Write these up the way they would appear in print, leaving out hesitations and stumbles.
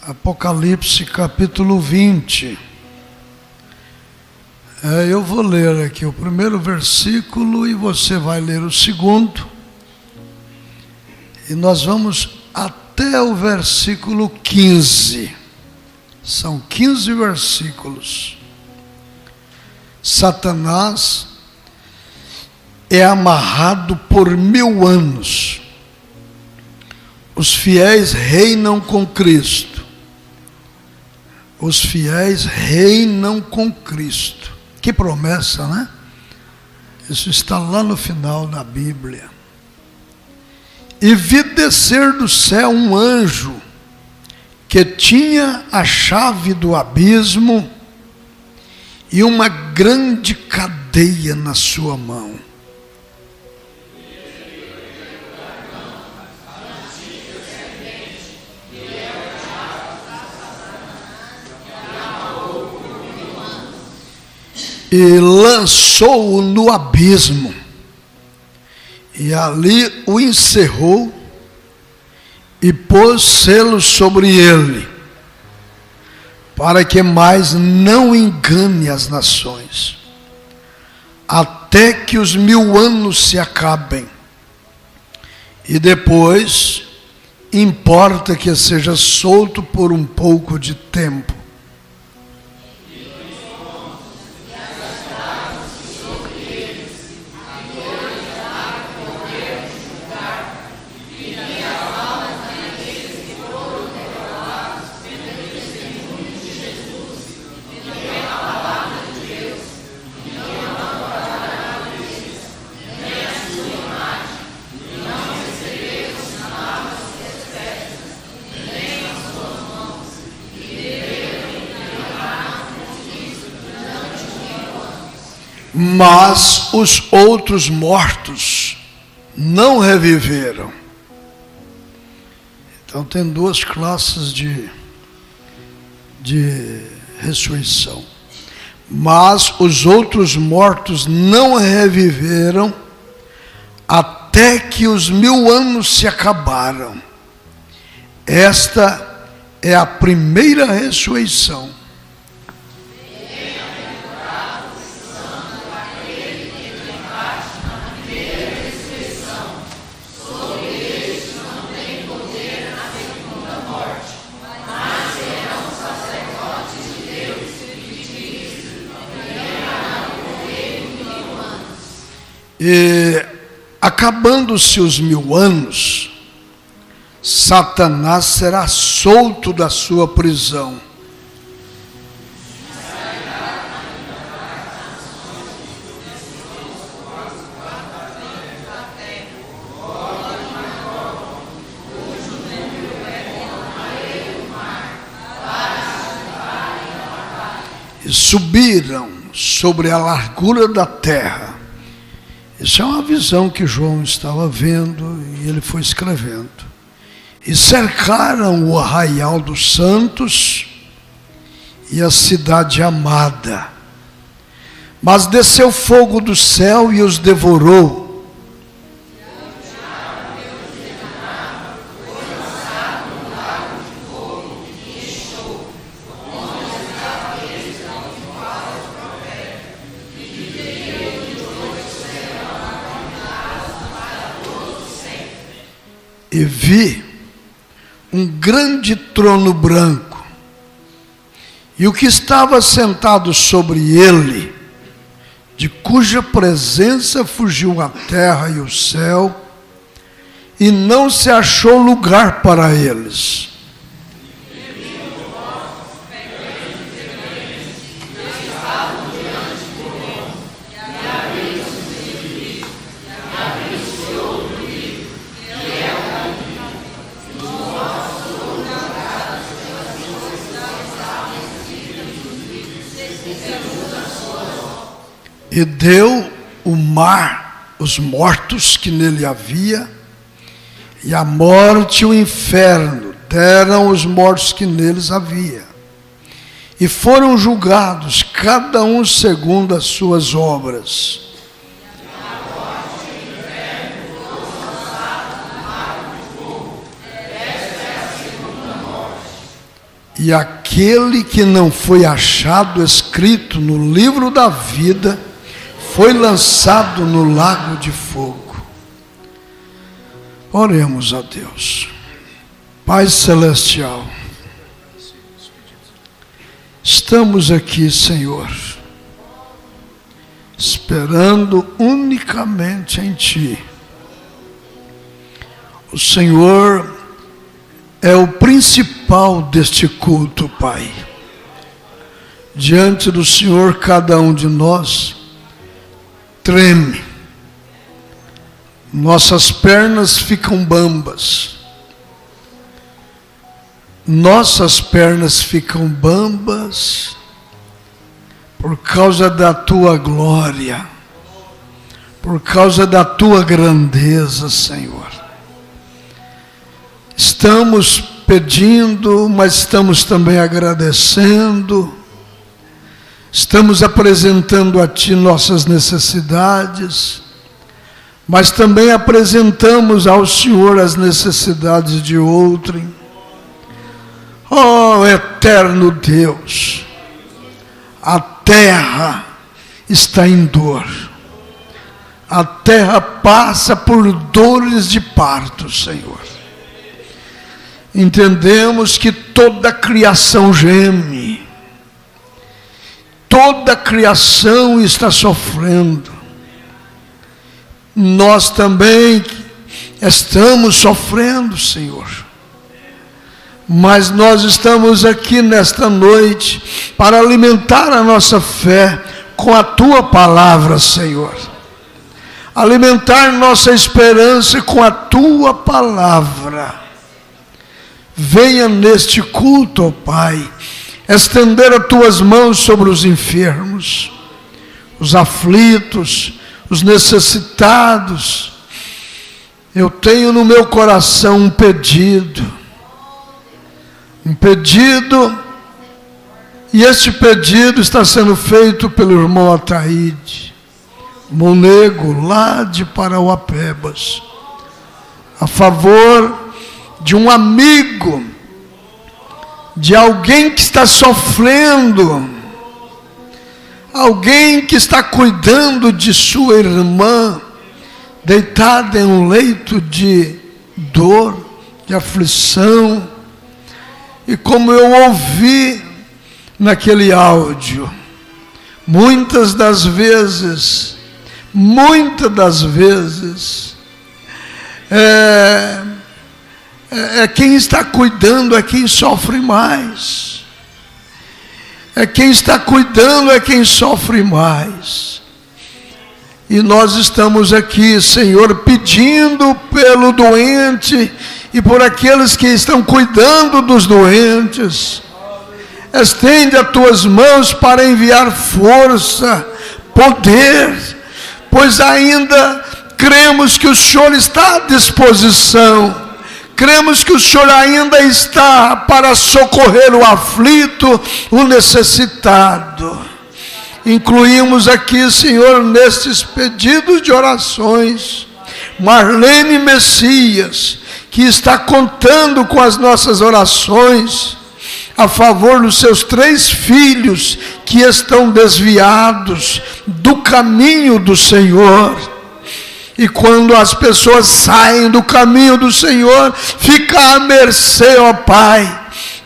Apocalipse capítulo 20. Eu vou ler aqui o primeiro versículo e você vai ler o segundo. E nós vamos até o versículo 15. São 15 versículos. Satanás é amarrado por 1000 anos. Os fiéis reinam com Cristo. Os fiéis reinam com Cristo. Que promessa, né? Isso está lá no final da Bíblia. E vi descer do céu um anjo que tinha a chave do abismo e uma grande cadeia na sua mão. E lançou-o no abismo, e ali o encerrou, e pôs selos sobre ele, para que mais não engane as nações, até que os 1000 anos se acabem. E depois, importa que seja solto por um pouco de tempo. Mas os outros mortos não reviveram. Então tem duas classes de ressurreição. Mas os outros mortos não reviveram até que os 1000 anos se acabaram. Esta é a primeira ressurreição. E acabando-se os 1000 anos, Satanás será solto da sua prisão. E subiram sobre a largura da terra. Isso é uma visão que João estava vendo e ele foi escrevendo. E cercaram o arraial dos santos e a cidade amada. Mas desceu fogo do céu e os devorou. E vi um grande trono branco, e o que estava sentado sobre ele, de cuja presença fugiu a terra e o céu, e não se achou lugar para eles. E deu o mar os mortos que nele havia, e a morte e o inferno deram os mortos que neles havia. E foram julgados, cada um segundo as suas obras. E aquele que não foi achado escrito no livro da vida foi lançado no lago de fogo. Oremos a Deus. Pai Celestial, estamos aqui, Senhor, esperando unicamente em Ti. O Senhor é o principal deste culto, Pai. Diante do Senhor, cada um de nós treme. Nossas pernas ficam bambas. Nossas pernas ficam bambas por causa da Tua glória, por causa da Tua grandeza, Senhor. Estamos pedindo, mas estamos também agradecendo. Estamos apresentando a Ti nossas necessidades, mas também apresentamos ao Senhor as necessidades de outrem. Oh, eterno Deus, a terra está em dor. A terra passa por dores de parto, Senhor. Entendemos que toda a criação geme. Toda a criação está sofrendo. Nós também estamos sofrendo, Senhor. Mas nós estamos aqui nesta noite para alimentar a nossa fé com a Tua palavra, Senhor. Alimentar nossa esperança com a Tua palavra. Venha neste culto, ó Pai, estender as Tuas mãos sobre os enfermos, os aflitos, os necessitados. Eu tenho no meu coração um pedido, e este pedido está sendo feito pelo irmão Ataíde Monego, lá de Parauapebas, a favor de um amigo, de alguém que está sofrendo, alguém que está cuidando de sua irmã, deitada em um leito de dor, de aflição. E como eu ouvi naquele áudio, muitas das vezes, quem está cuidando é quem sofre mais. Quem está cuidando é quem sofre mais. E nós estamos aqui, Senhor, pedindo pelo doente e por aqueles que estão cuidando dos doentes. Estende as Tuas mãos para enviar força, poder, pois ainda cremos que o Senhor está à disposição. Cremos que o Senhor ainda está para socorrer o aflito, o necessitado. Incluímos aqui, Senhor, nestes pedidos de orações, Marlene Messias, que está contando com as nossas orações a favor dos seus 3 filhos que estão desviados do caminho do Senhor. E quando as pessoas saem do caminho do Senhor, fica à mercê, ó Pai,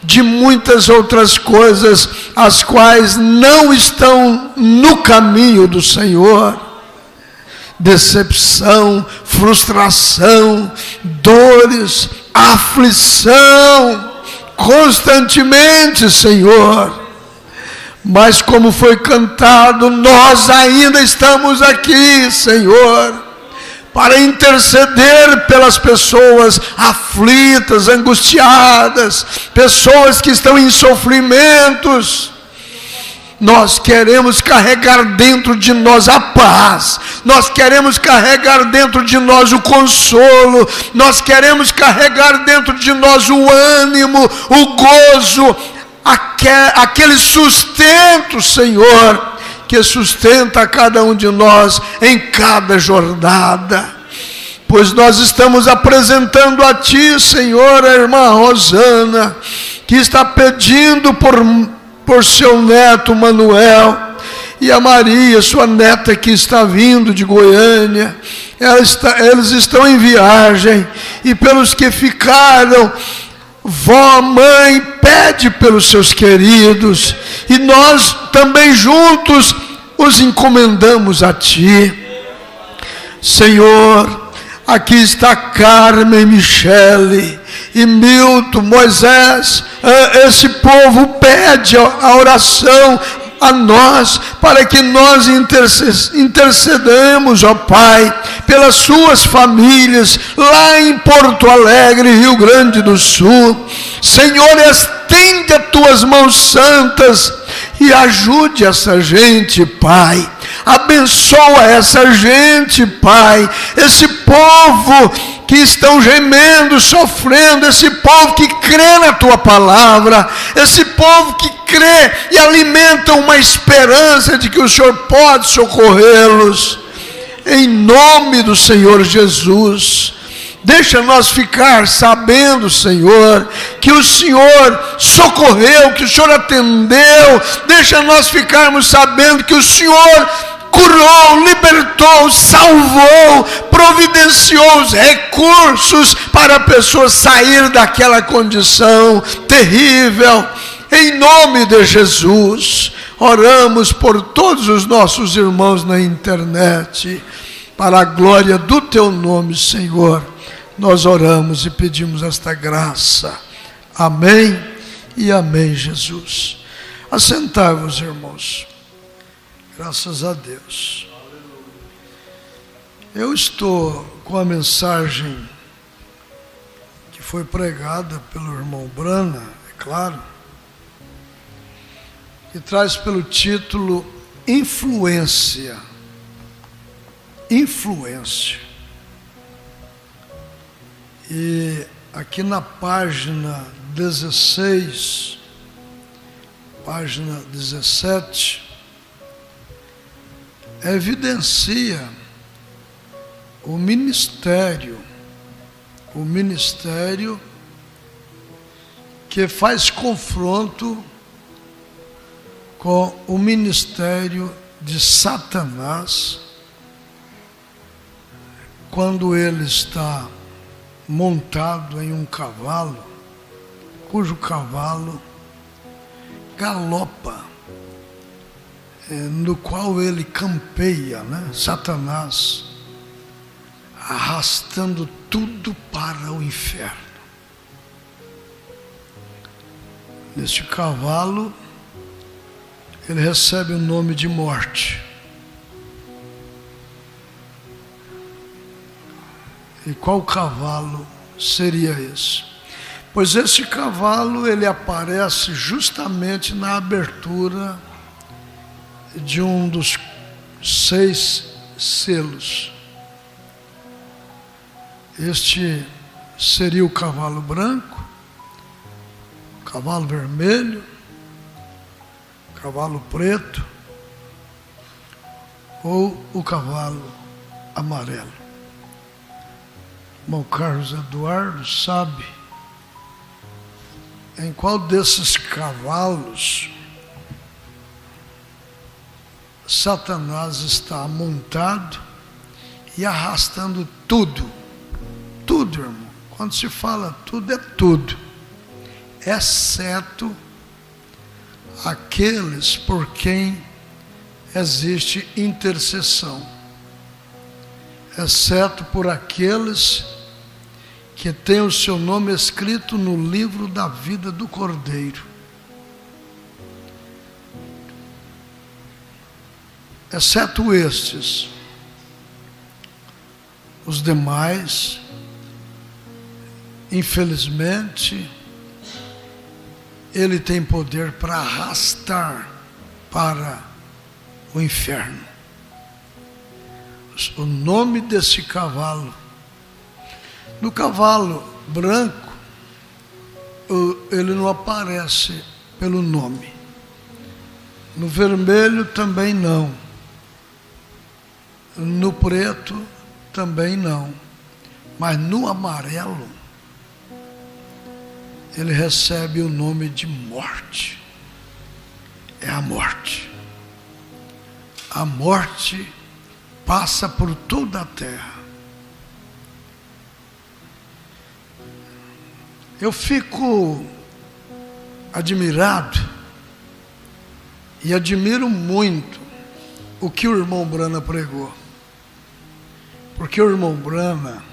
de muitas outras coisas, as quais não estão no caminho do Senhor. Decepção, frustração, dores, aflição, constantemente, Senhor. Mas como foi cantado, nós ainda estamos aqui, Senhor, para interceder pelas pessoas aflitas, angustiadas, pessoas que estão em sofrimentos. Nós queremos carregar dentro de nós a paz, nós queremos carregar dentro de nós o consolo, nós queremos carregar dentro de nós o ânimo, o gozo, aquele sustento, Senhor, que sustenta a cada um de nós em cada jornada. Pois nós estamos apresentando a Ti, Senhor, a irmã Rosana, que que está pedindo por seu neto Manuel, e a Maria, sua neta, que está vindo de Goiânia. Eles estão em viagem, e pelos que ficaram, vó, mãe, pede pelos seus queridos, e nós também juntos os encomendamos a Ti. Senhor, aqui está Carmen, Michele e Milton, Moisés. Esse povo pede a oração a nós, para que nós intercedamos, ó Pai, pelas suas famílias, lá em Porto Alegre, Rio Grande do Sul. Senhor, estende as tuas mãos santas e ajude essa gente, Pai. Abençoa essa gente, Pai, esse povo que estão gemendo, sofrendo, esse povo que crê na Tua palavra, esse povo que crê e alimenta uma esperança de que o Senhor pode socorrê-los. Em nome do Senhor Jesus, deixa nós ficar sabendo, Senhor, que o Senhor socorreu, que o Senhor atendeu. Deixa nós ficarmos sabendo que o Senhor curou, libertou, salvou, providenciou os recursos para a pessoa sair daquela condição terrível. Em nome de Jesus, oramos por todos os nossos irmãos na internet, para a glória do Teu nome, Senhor. Nós oramos e pedimos esta graça. Amém e amém, Jesus. Assentai-vos, irmãos. Graças a Deus. Eu estou com a mensagem que foi pregada pelo irmão Brana, é claro, que traz pelo título Influência. Influência. E aqui na página 16, página 17, evidencia o ministério que faz confronto com o ministério de Satanás, quando ele está montado em um cavalo, cujo cavalo galopa, no qual ele campeia, né? Satanás, arrastando tudo para o inferno. Neste cavalo, ele recebe o nome de morte. E qual cavalo seria esse? Pois esse cavalo, ele aparece justamente na abertura de um dos 6 selos. Este seria o cavalo branco, o cavalo vermelho, o cavalo preto ou o cavalo amarelo. Irmão Carlos Eduardo sabe em qual desses cavalos Satanás está montado e arrastando tudo. Tudo, irmão. Quando se fala tudo, é tudo. Exceto aqueles por quem existe intercessão. Exceto por aqueles que têm o seu nome escrito no livro da vida do Cordeiro. Exceto estes, os demais, infelizmente, ele tem poder para arrastar para o inferno. O nome desse cavalo, no cavalo branco, ele não aparece pelo nome. No vermelho também não. No preto também não. Mas no amarelo, ele recebe o nome de morte. É a morte. A morte passa por toda a terra. Eu fico admirado e admiro muito o que o irmão Brana pregou. Porque o irmão Brana,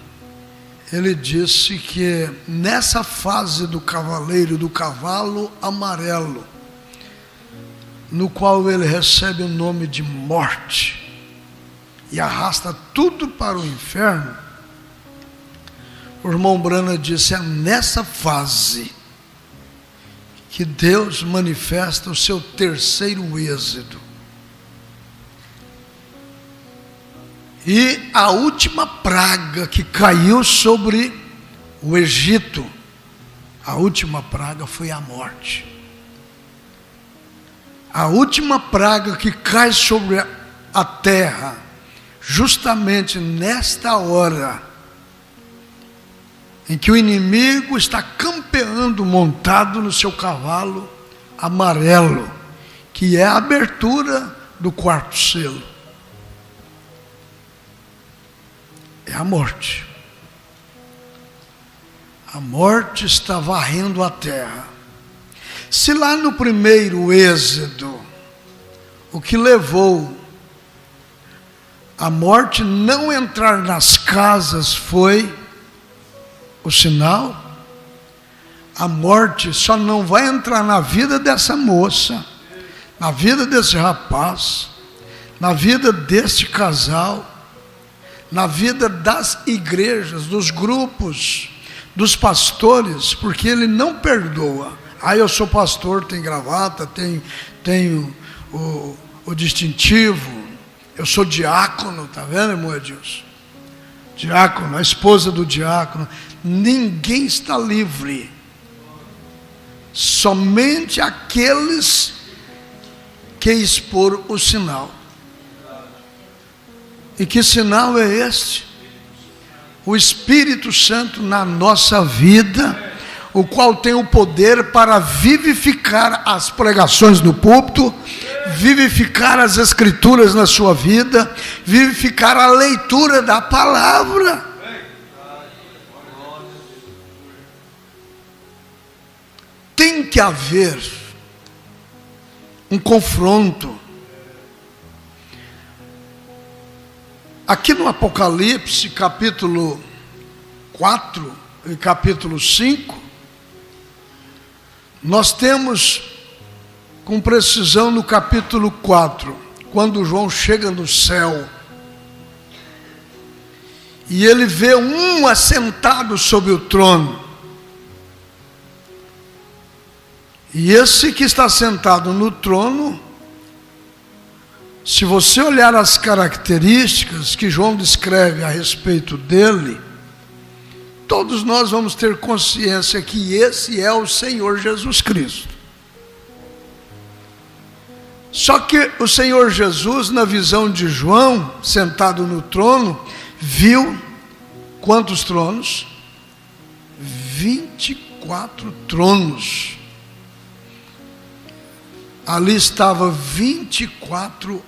ele disse que nessa fase do cavaleiro, do cavalo amarelo, no qual ele recebe o nome de morte e arrasta tudo para o inferno, o irmão Brana disse: é nessa fase que Deus manifesta o seu terceiro êxodo. E a última praga que caiu sobre o Egito, a última praga foi a morte. A última praga que cai sobre a terra, justamente nesta hora, em que o inimigo está campeando montado no seu cavalo amarelo, que é a abertura do quarto selo. É a morte. A morte está varrendo a terra. Se lá no primeiro êxodo, o que levou a morte não entrar nas casas foi o sinal, a morte só não vai entrar na vida dessa moça, na vida desse rapaz, na vida deste casal, na vida das igrejas, dos grupos, dos pastores, porque ele não perdoa. Eu sou pastor, tenho gravata, tenho o distintivo, eu sou diácono, tá vendo, irmão Edilson? Diácono, a esposa do diácono. Ninguém está livre, somente aqueles que expor o sinal. E que sinal é este? O Espírito Santo na nossa vida, o qual tem o poder para vivificar as pregações no púlpito, vivificar as escrituras na sua vida, vivificar a leitura da palavra. Tem que haver um confronto. Aqui no Apocalipse, capítulo 4 e capítulo 5, nós temos com precisão no capítulo 4, quando João chega no céu, e ele vê um assentado sobre o trono. E esse que está sentado no trono, se você olhar as características que João descreve a respeito dele, todos nós vamos ter consciência que esse é o Senhor Jesus Cristo. Só que o Senhor Jesus, na visão de João, sentado no trono, viu quantos tronos? 24 tronos. Ali estavam 24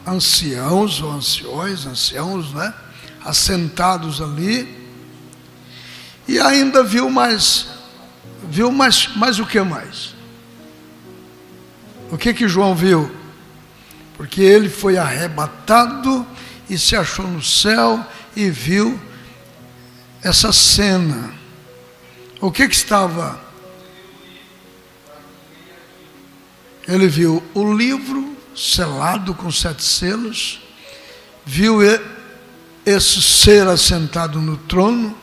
anciãos, né? Assentados ali. E ainda viu mais o que mais? O que João viu? Porque ele foi arrebatado e se achou no céu e viu essa cena. O que estava? Ele viu o livro selado com 7 selos, viu esse ser assentado no trono,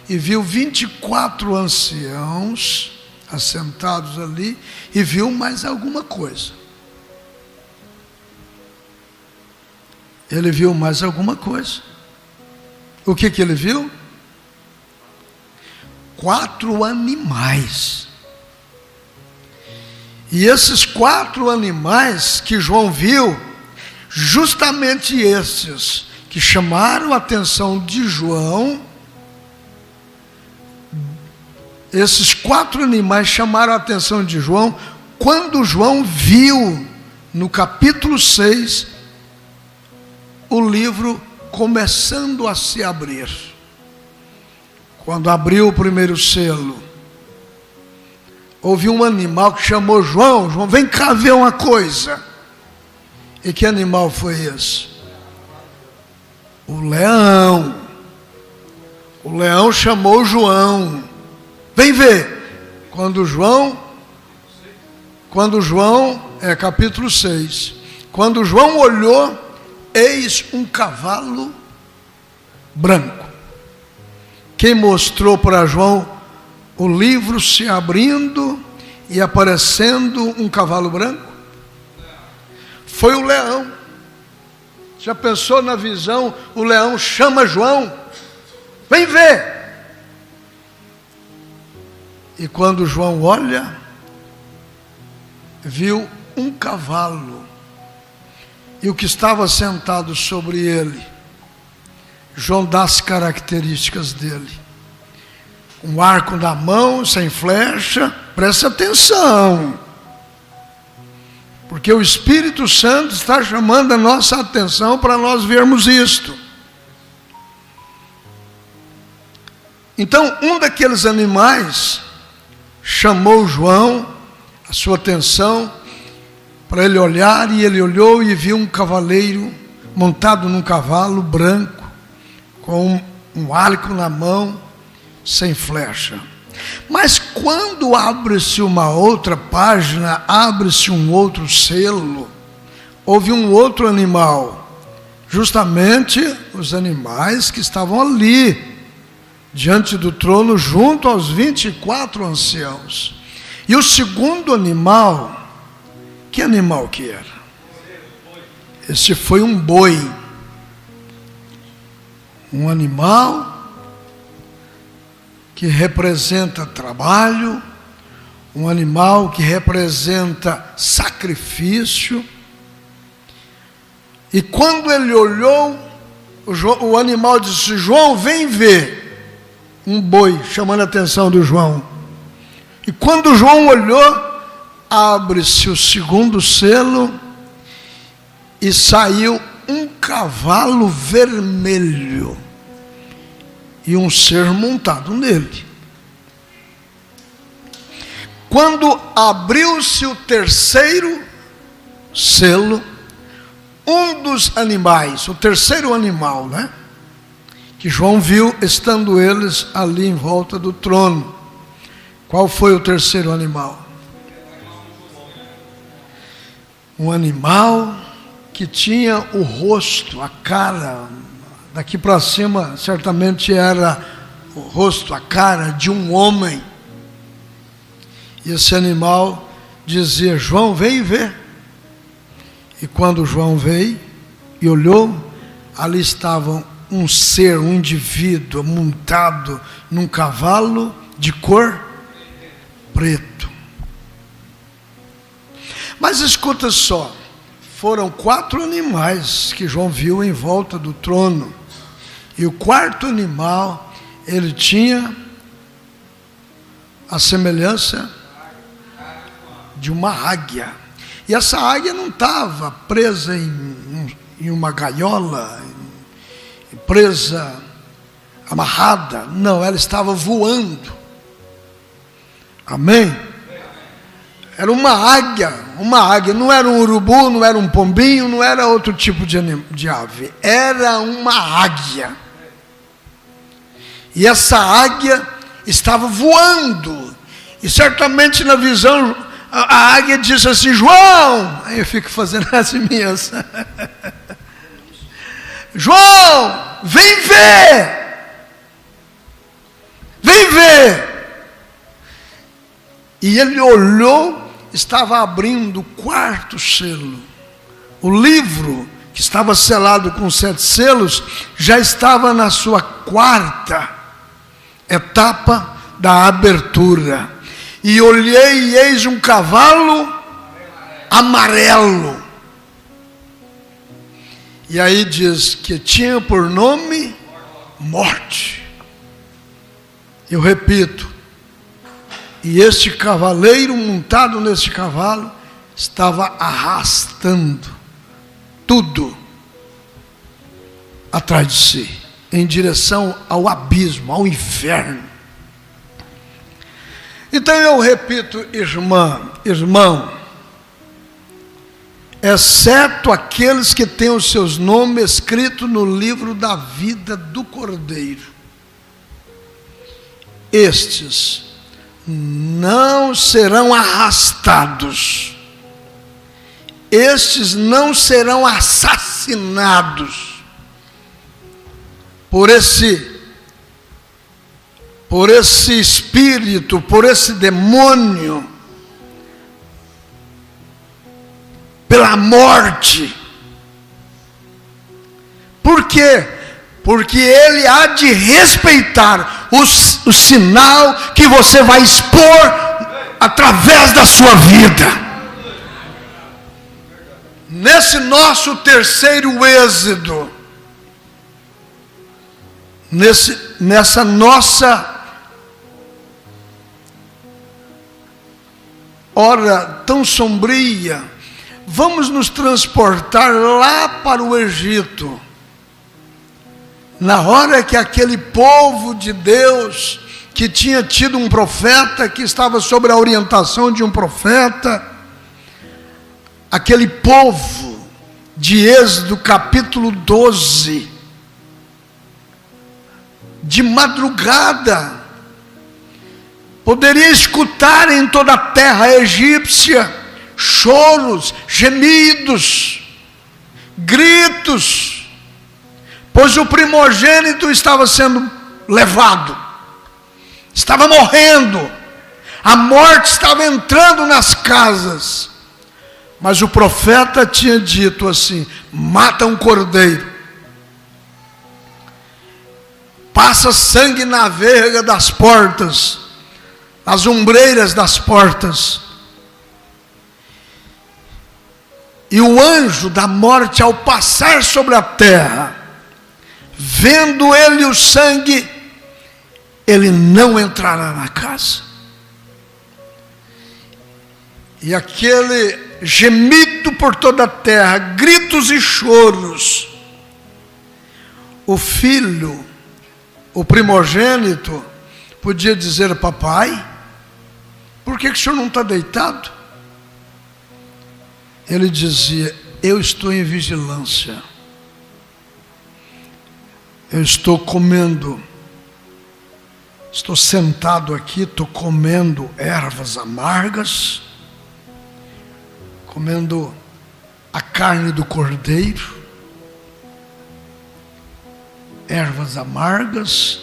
e viu 24 anciãos assentados ali, e viu mais alguma coisa. Ele viu mais alguma coisa. O que ele viu? 4 animais. E esses 4 animais que João viu, justamente esses que chamaram a atenção de João, Esses 4 animais chamaram a atenção de João quando João viu, no capítulo 6, o livro começando a se abrir. Quando abriu o primeiro selo, houve um animal que chamou João. João, vem cá ver uma coisa. E que animal foi esse? O leão. O leão chamou João. Vem ver. Quando João, capítulo 6. Quando João olhou, eis um cavalo branco. Quem mostrou para João o livro se abrindo e aparecendo um cavalo branco? Foi o leão. Já pensou na visão? O leão chama João. Vem ver. E quando João olha, viu um cavalo. E o que estava sentado sobre ele. João dá as características dele. Um arco na mão, sem flecha. Presta atenção. Porque o Espírito Santo está chamando a nossa atenção para nós vermos isto. Então, um daqueles animais chamou João, a sua atenção, para ele olhar, e ele olhou e viu um cavaleiro montado num cavalo branco, com um arco na mão, sem flecha. Mas quando abre-se uma outra página, abre-se um outro selo, houve um outro animal, justamente os animais que estavam ali, diante do trono, junto aos 24 anciãos. E o segundo animal, que animal que era? Esse foi um boi. Um animal que representa trabalho, um animal que representa sacrifício. E quando ele olhou, o animal disse: João, vem ver. Um boi, chamando a atenção do João. E quando João olhou, abre-se o segundo selo e saiu um cavalo vermelho e um ser montado nele. Quando abriu-se o terceiro selo, um dos animais, o terceiro animal, né? Que João viu estando eles ali em volta do trono. Qual foi o terceiro animal? Um animal que tinha o rosto, a cara, daqui para cima certamente era o rosto, a cara de um homem. E esse animal dizia: João, vem ver. E quando João veio e olhou, ali estavam um ser, um indivíduo montado num cavalo de cor preto. Mas escuta só, foram 4 animais que João viu em volta do trono. E o quarto animal, ele tinha a semelhança de uma águia. E essa águia não estava presa em uma gaiola, presa, amarrada. Não, ela estava voando. Amém? Era uma águia, não era um urubu, não era um pombinho, não era outro tipo de ave. Era uma águia. E essa águia estava voando. E certamente na visão, a águia disse assim: João! Aí eu fico fazendo as minhas. João, vem ver! Vem ver! E ele olhou, estava abrindo o quarto selo. O livro, que estava selado com 7 selos, já estava na sua 4ª etapa da abertura. E olhei, e eis um cavalo amarelo. E aí diz que tinha por nome Morte. Eu repito, E este cavaleiro montado nesse cavalo estava arrastando tudo atrás de si, em direção ao abismo, ao inferno. Então eu repito, irmão, exceto aqueles que têm os seus nomes escritos no livro da vida do Cordeiro, estes não serão arrastados, estes não serão assassinados por esse espírito, por esse demônio, pela morte. Por quê? Porque ele há de respeitar o sinal que você vai expor através da sua vida. Nesse nosso terceiro êxodo, nessa nossa hora tão sombria, vamos nos transportar lá para o Egito. Na hora que aquele povo de Deus, que tinha tido um profeta, que estava sob a orientação de um profeta, aquele povo de Êxodo capítulo 12, de madrugada, poderia escutar em toda a terra egípcia choros, gemidos, gritos, pois o primogênito estava sendo levado, estava morrendo, a morte estava entrando nas casas. Mas o profeta tinha dito assim: mata um cordeiro, passa sangue na verga das portas, nas ombreiras das portas. E o anjo da morte, ao passar sobre a terra, vendo ele o sangue, ele não entrará na casa. E aquele gemido por toda a terra, gritos e choros, o filho, o primogênito, podia dizer: papai, por que o senhor não está deitado? Ele dizia: eu estou em vigilância, eu estou comendo, estou sentado aqui, estou comendo ervas amargas, comendo a carne do cordeiro, ervas amargas,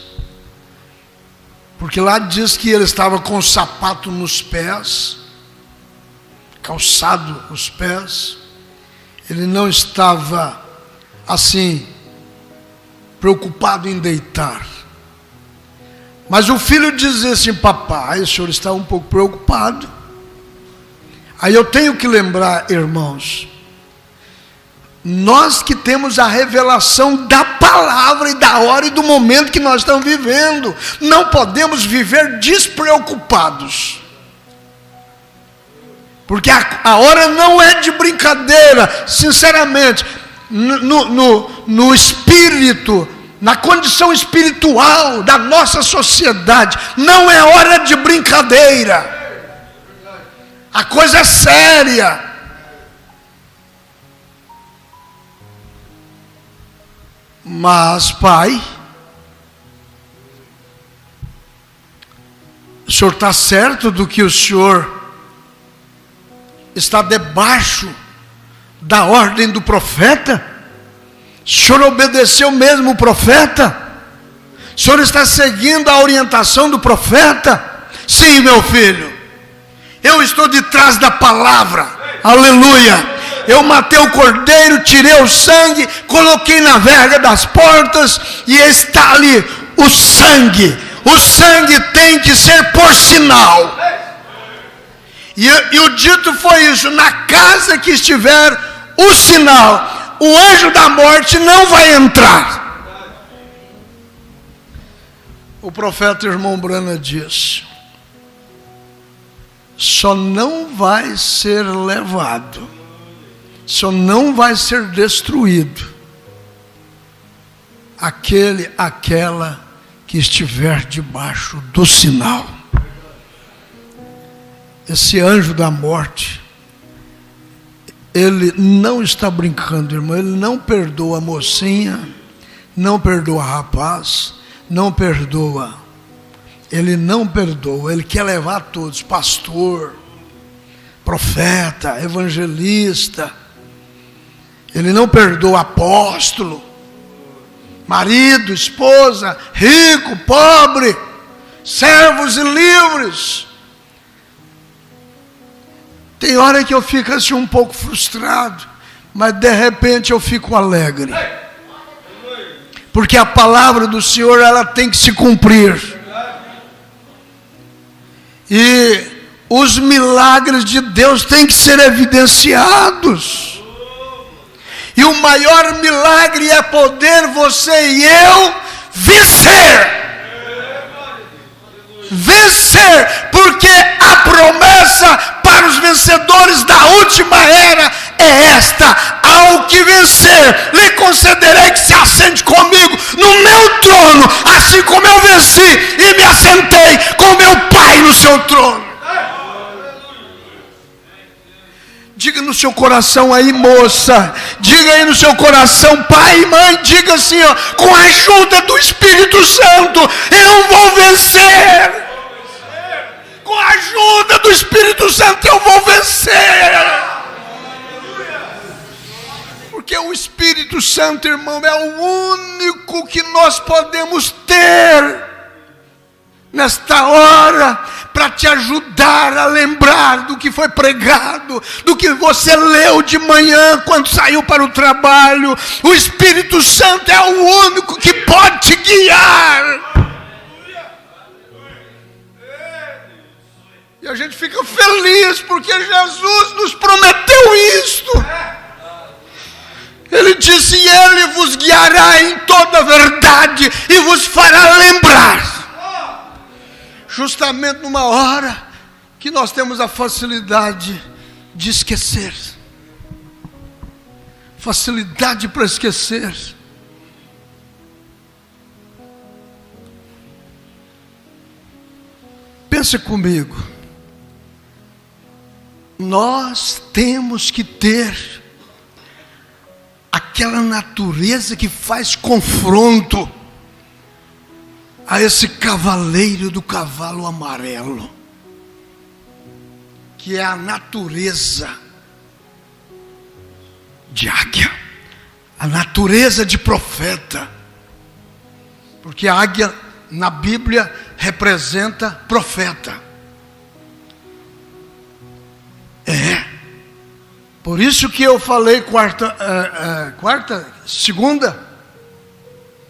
porque lá diz que ele estava com o sapato nos pés, calçado os pés, ele não estava assim preocupado em deitar. Mas o filho dizia assim: papai, o senhor está um pouco preocupado. Aí eu tenho que lembrar, irmãos, nós que temos a revelação da palavra e da hora e do momento que nós estamos vivendo, não podemos viver despreocupados, porque a hora não é de brincadeira. Sinceramente, no espírito, na condição espiritual da nossa sociedade, não é hora de brincadeira, a coisa é séria. Mas, pai, o senhor está certo do que o senhor está debaixo da ordem do profeta? O senhor obedeceu mesmo o profeta? O senhor está seguindo a orientação do profeta? Sim, meu filho, eu estou de trás da palavra, aleluia. Eu matei o cordeiro, tirei o sangue, coloquei na verga das portas, e está ali o sangue. O sangue tem que ser por sinal. E o dito foi isso: na casa que estiver o sinal, o anjo da morte não vai entrar. O profeta irmão Brana diz: só não vai ser levado, só não vai ser destruído aquela que estiver debaixo do sinal. Esse anjo da morte, ele não está brincando, irmão. Ele não perdoa a mocinha, não perdoa o rapaz, não perdoa. Ele não perdoa, ele quer levar todos, pastor, profeta, evangelista. Ele não perdoa apóstolo, marido, esposa, rico, pobre, servos e livres. Tem hora que eu fico assim um pouco frustrado, mas de repente eu fico alegre. Porque a palavra do Senhor, ela tem que se cumprir. E os milagres de Deus têm que ser evidenciados. E o maior milagre é poder você e eu vencer. Vencer, porque a promessa para os vencedores da última era é esta: ao que vencer, lhe concederei que se assente comigo no meu trono, assim como eu venci e me assentei com meu Pai no seu trono. Diga no seu coração aí, moça, diga aí no seu coração, pai e mãe, diga assim, ó, com a ajuda do Espírito Santo, eu vou vencer. Com a ajuda do Espírito Santo eu vou vencer. Porque o Espírito Santo, irmão, é o único que nós podemos ter nesta hora, para te ajudar a lembrar do que foi pregado, do que você leu de manhã quando saiu para o trabalho. O Espírito Santo é o único que pode te guiar. E a gente fica feliz porque Jesus nos prometeu isto. Ele disse: e Ele vos guiará em toda a verdade e vos fará lembrar. Justamente numa hora que nós temos a facilidade de esquecer. Facilidade para esquecer. Pensa comigo. Nós temos que ter aquela natureza que faz confronto a esse cavaleiro do cavalo amarelo, que é a natureza de águia, a natureza de profeta, porque a águia na Bíblia representa profeta. Por isso que eu falei segunda,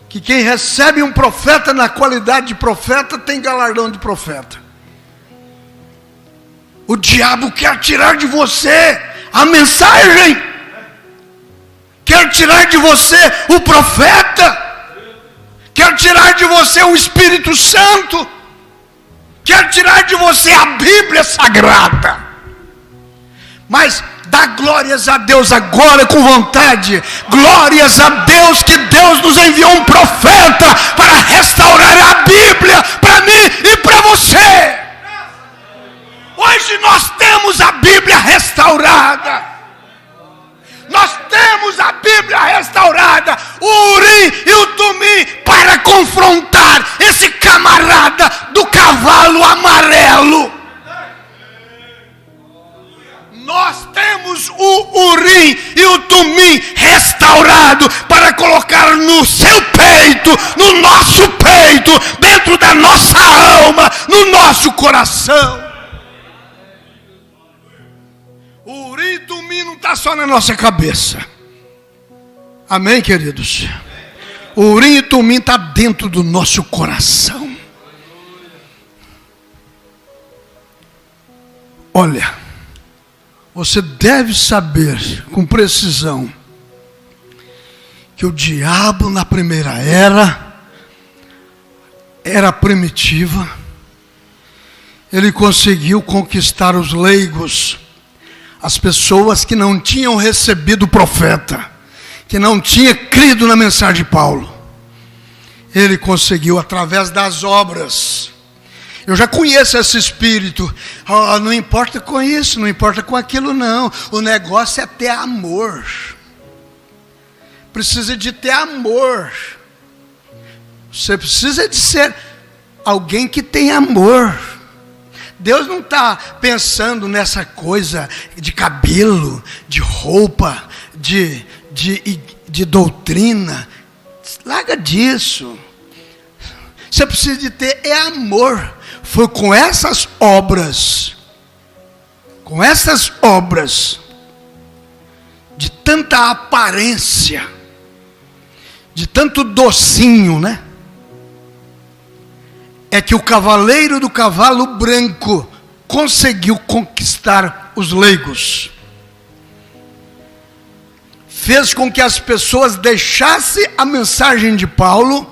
que quem recebe um profeta na qualidade de profeta tem galardão de profeta. O diabo quer tirar de você a mensagem, quer tirar de você o profeta, quer tirar de você o Espírito Santo, quer tirar de você a Bíblia Sagrada. Mas dá glórias a Deus agora com vontade. Glórias a Deus que Deus nos enviou um profeta para restaurar a Bíblia para mim e para você. Hoje nós temos a Bíblia restaurada. Nós temos a Bíblia restaurada, o Urim e o Tumim, para confrontar esse camarada do cavalo amarelo. Nós temos o Urim e o Tumim restaurado para colocar no seu peito, no nosso peito, dentro da nossa alma, no nosso coração. O Urim e o Tumim não está só na nossa cabeça. Amém, queridos? O Urim e o Tumim está dentro do nosso coração. Olha, você deve saber com precisão que o diabo na primeira era primitiva, ele conseguiu conquistar os leigos, as pessoas que não tinham recebido o profeta, que não tinham crido na mensagem de Paulo. Ele conseguiu através das obras. Eu já conheço esse espírito. Não importa com isso, não importa com aquilo não. O negócio é ter amor. Precisa de ter amor. Você precisa de ser alguém que tem amor. Deus não está pensando nessa coisa de cabelo, de roupa, de doutrina. Larga disso. Você precisa de ter amor. Foi com essas obras, de tanta aparência, de tanto docinho, né? É que o cavaleiro do cavalo branco conseguiu conquistar os leigos. Fez com que as pessoas deixassem a mensagem de Paulo,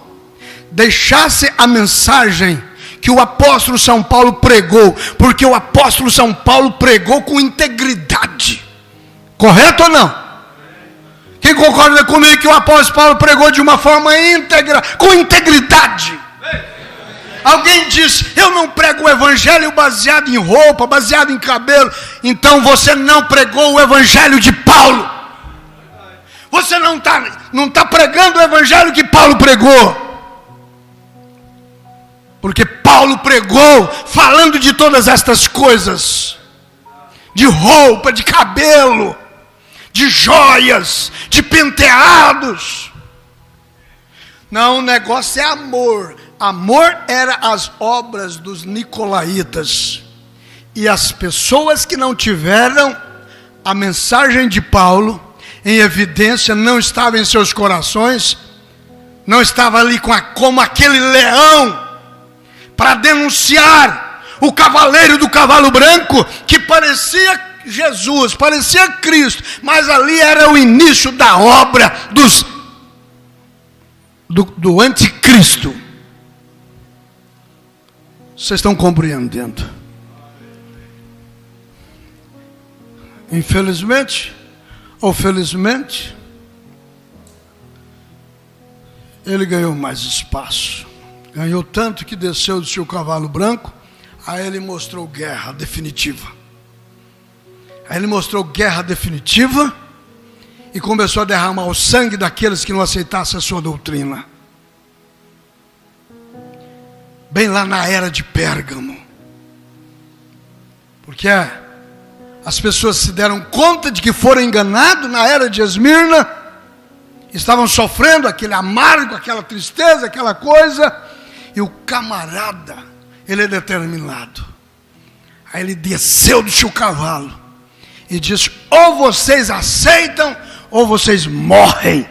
deixassem a mensagem que o apóstolo São Paulo pregou, porque o apóstolo São Paulo pregou com integridade. Correto ou não? Quem concorda comigo que o apóstolo Paulo pregou de uma forma íntegra, com integridade? Alguém diz, eu não prego o evangelho baseado em roupa, baseado em cabelo. Então você não pregou o evangelho de Paulo. Você não está pregando o evangelho que Paulo pregou. Porque Paulo pregou falando de todas estas coisas. De roupa, de cabelo, de joias, de penteados. Não, o negócio é amor. Amor era as obras dos nicolaítas. E as pessoas que não tiveram a mensagem de Paulo em evidência, não estava em seus corações, não estava ali como aquele leão, para denunciar o cavaleiro do cavalo branco, que parecia Jesus, parecia Cristo, mas ali era o início da obra do anticristo. Vocês estão compreendendo? Infelizmente, ou felizmente, ele ganhou mais espaço. Ganhou tanto que desceu do seu cavalo branco. Aí ele mostrou guerra definitiva. E começou a derramar o sangue daqueles que não aceitassem a sua doutrina. Bem lá na era de Pérgamo. Porque as pessoas se deram conta de que foram enganados na era de Esmirna. Estavam sofrendo aquele amargo, aquela tristeza, aquela coisa. E o camarada, ele é determinado. Aí ele desceu do seu cavalo e disse, ou vocês aceitam, ou vocês morrem.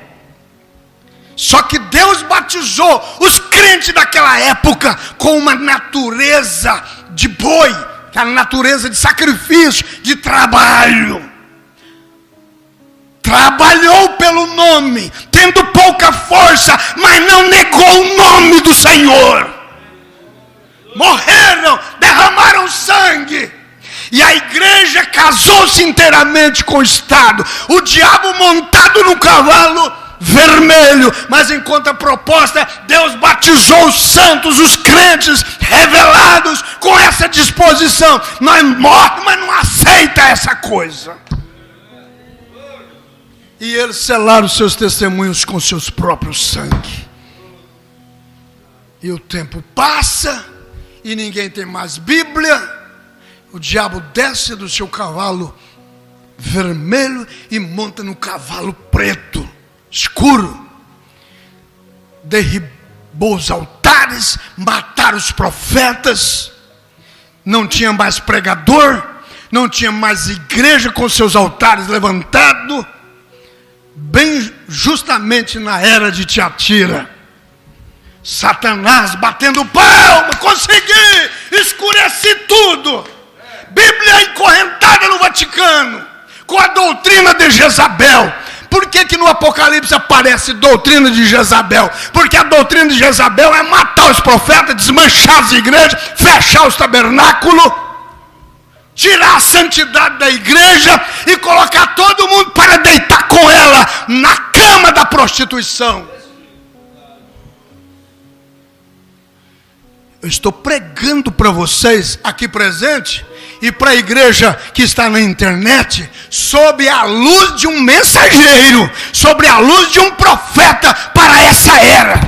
Só que Deus batizou os crentes daquela época com uma natureza de boi, aquela natureza de sacrifício, de trabalho. Trabalhou pelo nome, tendo pouca força, mas não negou o nome do Senhor. Morreram, derramaram sangue. E a igreja casou-se inteiramente com o Estado. O diabo montado no cavalo vermelho. Mas em contraproposta, Deus batizou os santos, os crentes revelados com essa disposição. Nós morre, mas não aceita essa coisa. E eles selaram seus testemunhos com seus próprios sangue. E o tempo passa, e ninguém tem mais Bíblia. O diabo desce do seu cavalo vermelho e monta no cavalo preto, escuro. Derribou os altares, mataram os profetas. Não tinha mais pregador, não tinha mais igreja com seus altares levantados. Bem justamente na era de Tiatira, Satanás batendo palma, consegui, escureci tudo. Bíblia encorrentada no Vaticano, com a doutrina de Jezabel. Por que no Apocalipse aparece doutrina de Jezabel? Porque a doutrina de Jezabel é matar os profetas, desmanchar as igrejas, fechar os tabernáculos, tirar a santidade da igreja e colocar todo mundo para deitar com ela na cama da prostituição. Eu estou pregando para vocês aqui presente e para a igreja que está na internet, sob a luz de um mensageiro, sobre a luz de um profeta para essa era.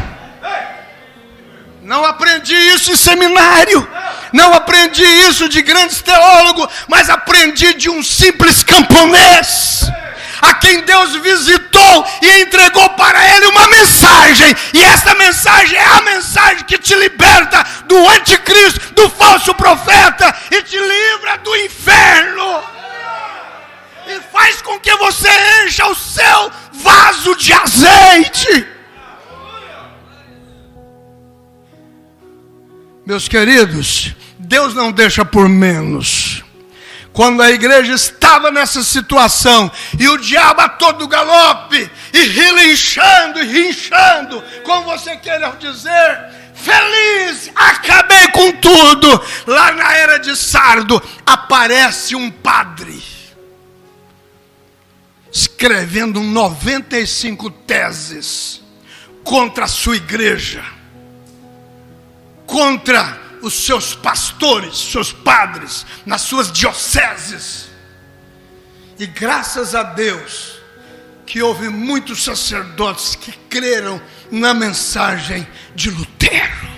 Não aprendi isso em seminário, não aprendi isso de grandes teólogos, mas aprendi de um simples camponês, a quem Deus visitou e entregou para ele uma mensagem, e esta mensagem é a mensagem que te liberta do anticristo, do falso profeta, e te livra do inferno, e faz com que você encha o seu vaso de azeite. Meus queridos, Deus não deixa por menos. Quando a igreja estava nessa situação, e o diabo a todo galope, e rinchando, como você queira dizer, feliz, acabei com tudo. Lá na era de Sardo, aparece um padre, escrevendo 95 teses, contra a sua igreja, contra os seus pastores, seus padres, nas suas dioceses. E graças a Deus, que houve muitos sacerdotes que creram na mensagem de Lutero.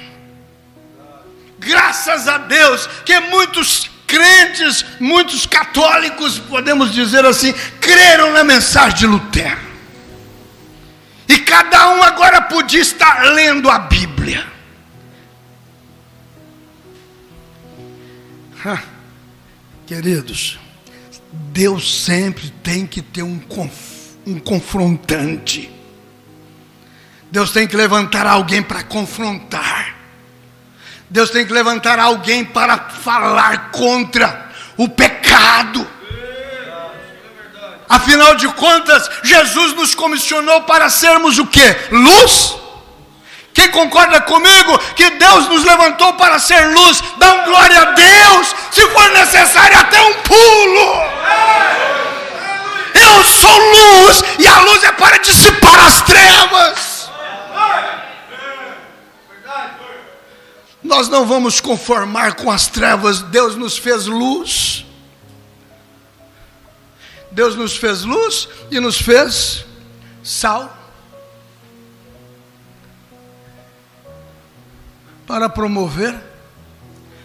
Graças a Deus, que muitos crentes, muitos católicos, podemos dizer assim, creram na mensagem de Lutero. E cada um agora podia estar lendo a Bíblia. Queridos, Deus sempre tem que ter um confrontante. Deus tem que levantar alguém para confrontar. Deus tem que levantar alguém para falar contra o pecado. Afinal de contas, Jesus nos comissionou para sermos o quê? Luz? Quem concorda comigo que Deus nos levantou para ser luz? Dá um glória a Deus, se for necessário até um pulo. Eu sou luz, e a luz é para dissipar as trevas. Nós não vamos conformar com as trevas. Deus nos fez luz. Deus nos fez luz e nos fez sal, para promover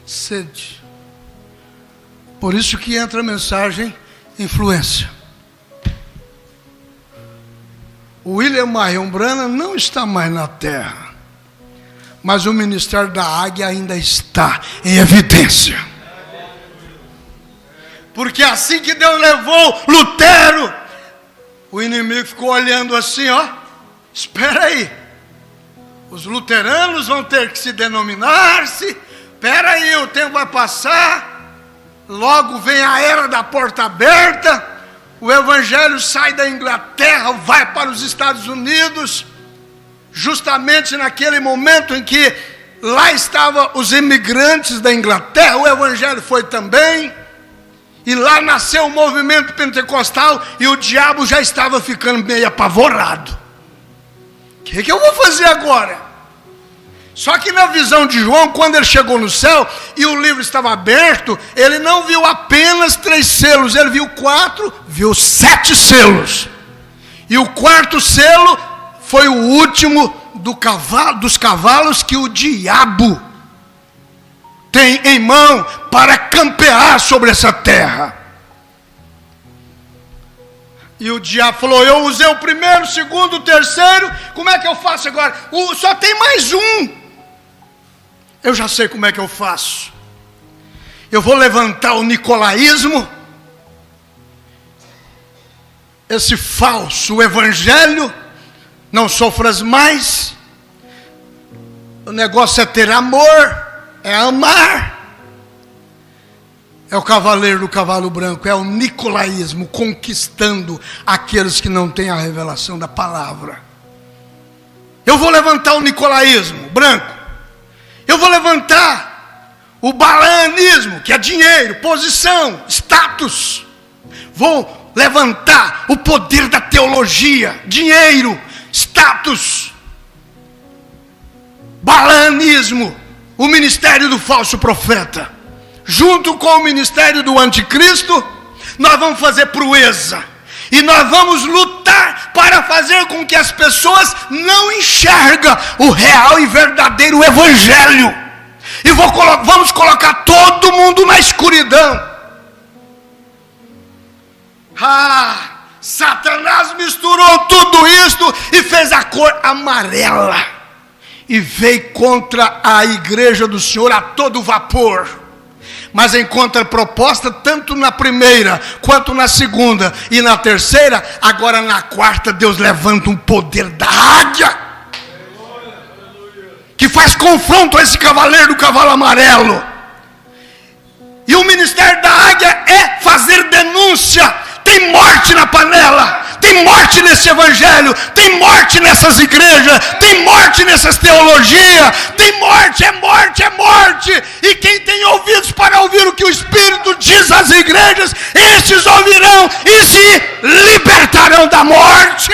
sede. Por isso que entra a mensagem influência. O William Marion Branham não está mais na terra, mas o ministério da águia ainda está em evidência. Porque assim que Deus levou Lutero, o inimigo ficou olhando assim, ó, espera aí, os luteranos vão ter que se denominar-se, espera aí, o tempo vai passar, logo vem a era da porta aberta, o evangelho sai da Inglaterra, vai para os Estados Unidos, justamente naquele momento em que lá estavam os imigrantes da Inglaterra, o evangelho foi também, e lá nasceu o movimento pentecostal, e o diabo já estava ficando meio apavorado. O que eu vou fazer agora? Só que na visão de João, quando ele chegou no céu e o livro estava aberto, ele não viu apenas 3 selos, ele viu 4, viu 7 selos. E o 4º selo foi o último dos cavalos que o diabo tem em mão para campear sobre essa terra. E o diabo falou, eu usei o 1º, o 2º, o 3º, como é que eu faço agora? Só tem mais um. Eu já sei como é que eu faço. Eu vou levantar o nicolaísmo, esse falso evangelho, não sofras mais, o negócio é ter amor, é amar. É o cavaleiro do cavalo branco, é o nicolaísmo, conquistando aqueles que não têm a revelação da palavra. Eu vou levantar o nicolaísmo branco. Eu vou levantar o balanismo, que é dinheiro, posição, status. Vou levantar o poder da teologia, dinheiro, status. Balanismo, o ministério do falso profeta. Junto com o ministério do anticristo, nós vamos fazer proeza. E nós vamos lutar para fazer com que as pessoas não enxergam o real e verdadeiro evangelho. E vamos colocar todo mundo na escuridão. Satanás misturou tudo isto e fez a cor amarela. E veio contra a igreja do Senhor a todo vapor. Mas em contraproposta, tanto na primeira, quanto na segunda e na terceira, agora na quarta, Deus levanta um poder da águia, que faz confronto a esse cavaleiro do cavalo amarelo. E o ministério da águia é fazer denúncia. Tem morte na panela, tem morte nesse evangelho, tem morte nessas igrejas, tem morte nessas teologias, tem morte, é morte, é morte. E quem tem ouvidos para ouvir o que o Espírito diz às igrejas, estes ouvirão e se libertarão da morte.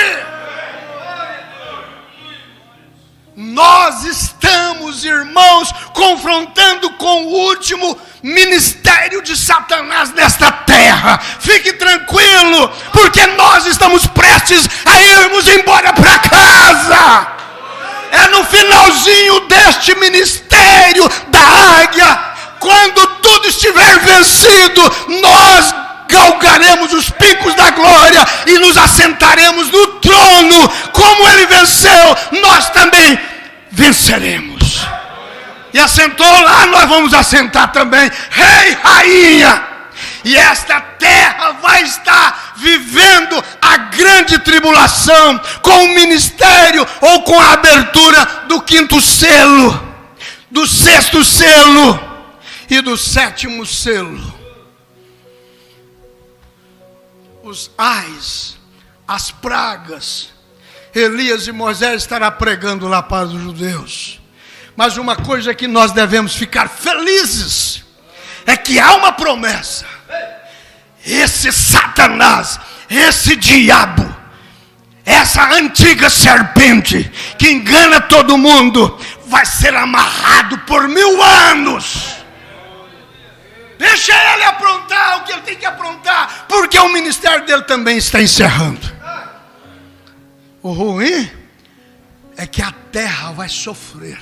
Nós estamos, irmãos, confrontando com o último ministério de Satanás nesta terra. Fique tranquilo, porque nós estamos prestes a irmos embora para casa. É no finalzinho deste ministério da águia, quando tudo estiver vencido, nós galgaremos os picos da glória e nos assentaremos no trono. Como ele venceu, nós também venceremos. E assentou lá, nós vamos assentar também, rei, rainha. E esta terra vai estar vivendo a grande tribulação, com o ministério ou com a abertura do 5º selo, do 6º selo e do 7º selo. Os ais, as pragas. Elias e Moisés estarão pregando lá para os judeus. Mas uma coisa que nós devemos ficar felizes é que há uma promessa. Esse Satanás, esse diabo, essa antiga serpente que engana todo mundo, vai ser amarrado por 1000 anos. Deixa ele aprontar o que ele tem que aprontar, porque o ministério dele também está encerrando. O ruim é que a terra vai sofrer.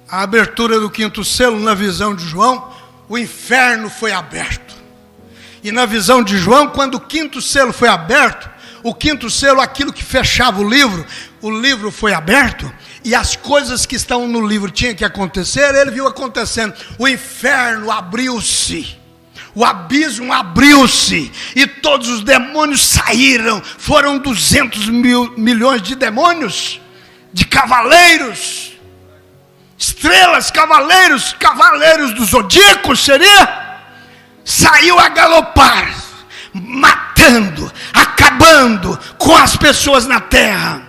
A abertura do 5º selo, na visão de João, o inferno foi aberto. E na visão de João, quando o 5º selo foi aberto, o 5º selo, aquilo que fechava o livro foi aberto, e as coisas que estão no livro tinham que acontecer, ele viu acontecendo. O inferno abriu-se, o abismo abriu-se, e todos os demônios saíram. Foram 200 milhões de demônios, de cavaleiros, estrelas, cavaleiros do zodíaco, seria? Saiu a galopar, matando, acabando com as pessoas na terra.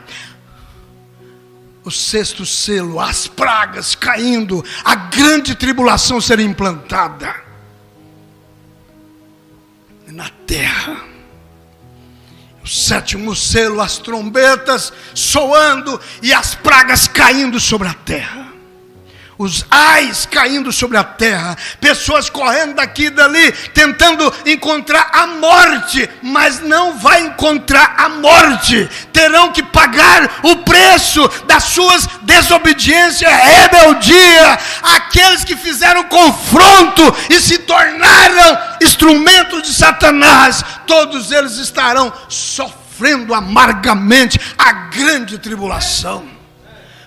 O 6º selo, as pragas caindo, a grande tribulação ser implantada na terra. O 7º selo, as trombetas soando e as pragas caindo sobre a terra. Os ais caindo sobre a terra, pessoas correndo daqui e dali, tentando encontrar a morte, mas não vai encontrar a morte. Terão que pagar o preço das suas desobediências, rebeldia. Aqueles que fizeram confronto e se tornaram instrumentos de Satanás, todos eles estarão sofrendo amargamente a grande tribulação.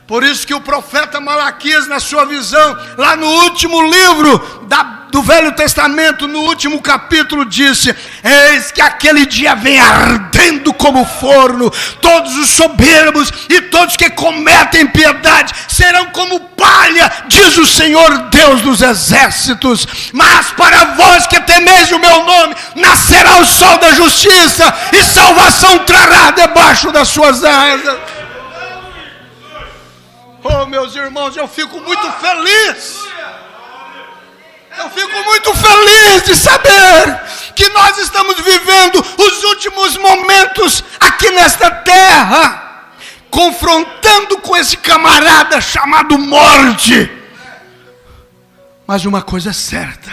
Por isso que o profeta Malaquias, na sua visão, lá no último livro do Velho Testamento, no último capítulo, disse: eis que aquele dia vem ardendo como forno, todos os soberbos e todos que cometem impiedade serão como palha, diz o Senhor Deus dos exércitos. Mas para vós que temeis o meu nome, nascerá o sol da justiça, e salvação trará debaixo das suas asas. Oh, meus irmãos, eu fico muito feliz. Eu fico muito feliz de saber que nós estamos vivendo os últimos momentos aqui nesta terra, confrontando com esse camarada chamado morte. Mas uma coisa é certa: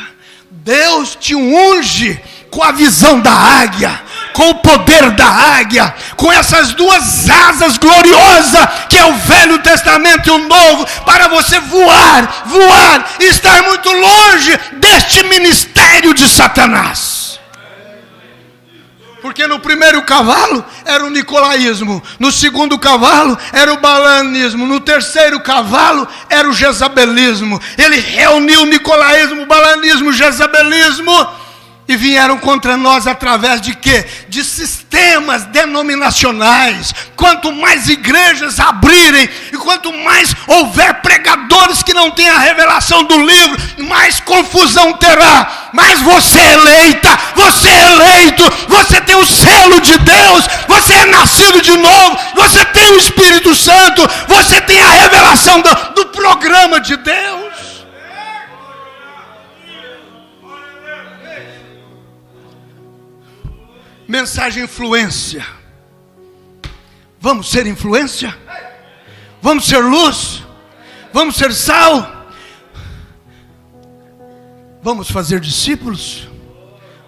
Deus te unge com a visão da águia, com o poder da águia, com essas duas asas gloriosas, que é o Velho Testamento e o Novo, para você voar e estar muito longe deste ministério de Satanás. Porque no primeiro cavalo era o nicolaísmo, no segundo cavalo era o balanismo, no terceiro cavalo era o jezabelismo. Ele reuniu o nicolaísmo, o balanismo, o jezabelismo, e vieram contra nós através de quê? De sistemas denominacionais. Quanto mais igrejas abrirem, e quanto mais houver pregadores que não têm a revelação do livro, mais confusão terá. Mas você é eleita, você é eleito, você tem o selo de Deus, você é nascido de novo, você tem o Espírito Santo, você tem a revelação do programa de Deus. Mensagem influência. Vamos ser influência? Vamos ser luz? Vamos ser sal? Vamos fazer discípulos?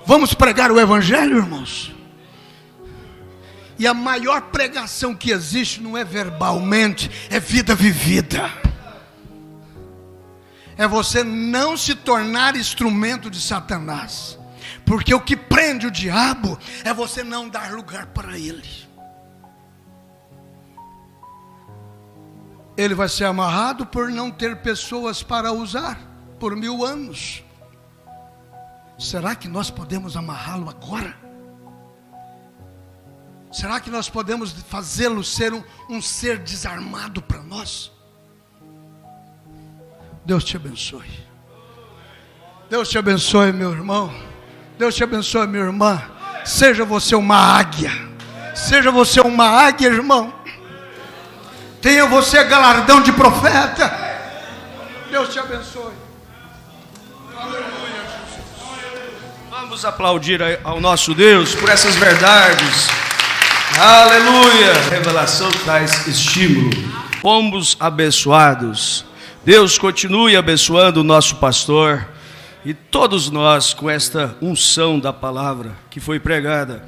Vamos pregar o evangelho, irmãos? E a maior pregação que existe não é verbalmente, é vida vivida. É você não se tornar instrumento de Satanás. Porque o que prende o diabo é você não dar lugar para ele. Ele vai ser amarrado por não ter pessoas para usar por 1000 anos. Será que nós podemos amarrá-lo agora? Será que nós podemos fazê-lo ser um ser desarmado para nós? Deus te abençoe. Deus te abençoe, meu irmão. Deus te abençoe, minha irmã. Seja você uma águia. Seja você uma águia, irmão. Tenha você galardão de profeta. Deus te abençoe. Aleluia, Jesus. Vamos aplaudir ao nosso Deus por essas verdades. Aleluia. A revelação traz estímulo. Fomos abençoados. Deus continue abençoando o nosso pastor e todos nós com esta unção da palavra que foi pregada.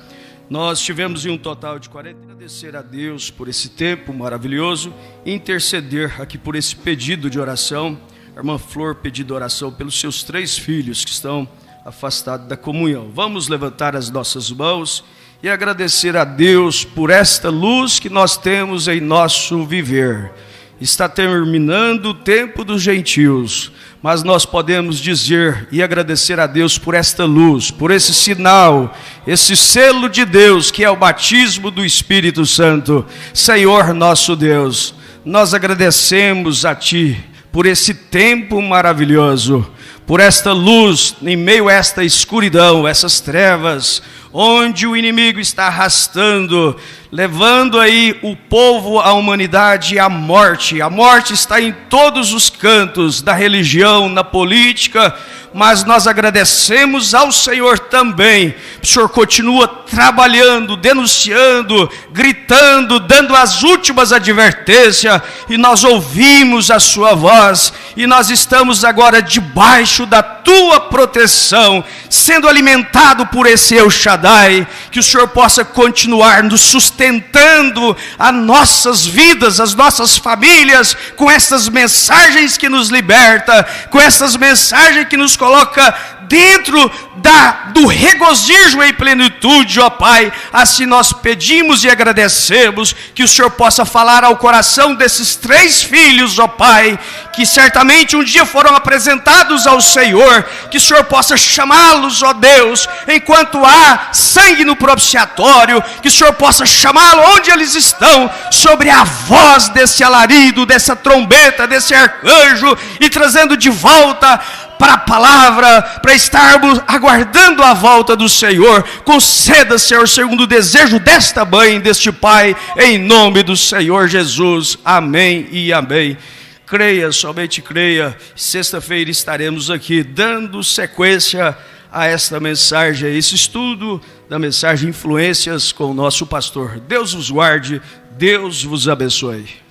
Nós tivemos em um total de 40. Agradecer a Deus por esse tempo maravilhoso e interceder aqui por esse pedido de oração. A irmã Flor pediu oração pelos seus 3 filhos que estão afastados da comunhão. Vamos levantar as nossas mãos e agradecer a Deus por esta luz que nós temos em nosso viver. Está terminando o tempo dos gentios, mas nós podemos dizer e agradecer a Deus por esta luz, por esse sinal, esse selo de Deus que é o batismo do Espírito Santo. Senhor nosso Deus, nós agradecemos a Ti por esse tempo maravilhoso, por esta luz em meio a esta escuridão, essas trevas, onde o inimigo está arrastando, levando aí o povo, a humanidade à morte. A morte está em todos os cantos da religião, na política, mas nós agradecemos ao Senhor também. O Senhor continua trabalhando, denunciando, gritando, dando as últimas advertências, e nós ouvimos a sua voz, e nós estamos agora debaixo da tua proteção, sendo alimentado por esse El Shaddai. Que o Senhor possa continuar nos sustentando as nossas vidas, as nossas famílias, com essas mensagens que nos liberta, com essas mensagens que nos coloca dentro do regozijo em plenitude, ó Pai. Assim nós pedimos e agradecemos que o Senhor possa falar ao coração desses 3 filhos, ó Pai, que certamente um dia foram apresentados ao Senhor, que o Senhor possa chamá-los, ó Deus, enquanto há sangue no propiciatório, que o Senhor possa chamá-los onde eles estão, sobre a voz desse alarido, dessa trombeta, desse arcanjo, e trazendo de volta para a palavra, para estarmos aguardando a volta do Senhor. Conceda, Senhor, segundo o desejo desta mãe, deste pai, em nome do Senhor Jesus. Amém e amém. Creia, somente creia. Sexta-feira estaremos aqui dando sequência a esta mensagem, a esse estudo da mensagem Influências com o nosso pastor. Deus vos guarde, Deus vos abençoe.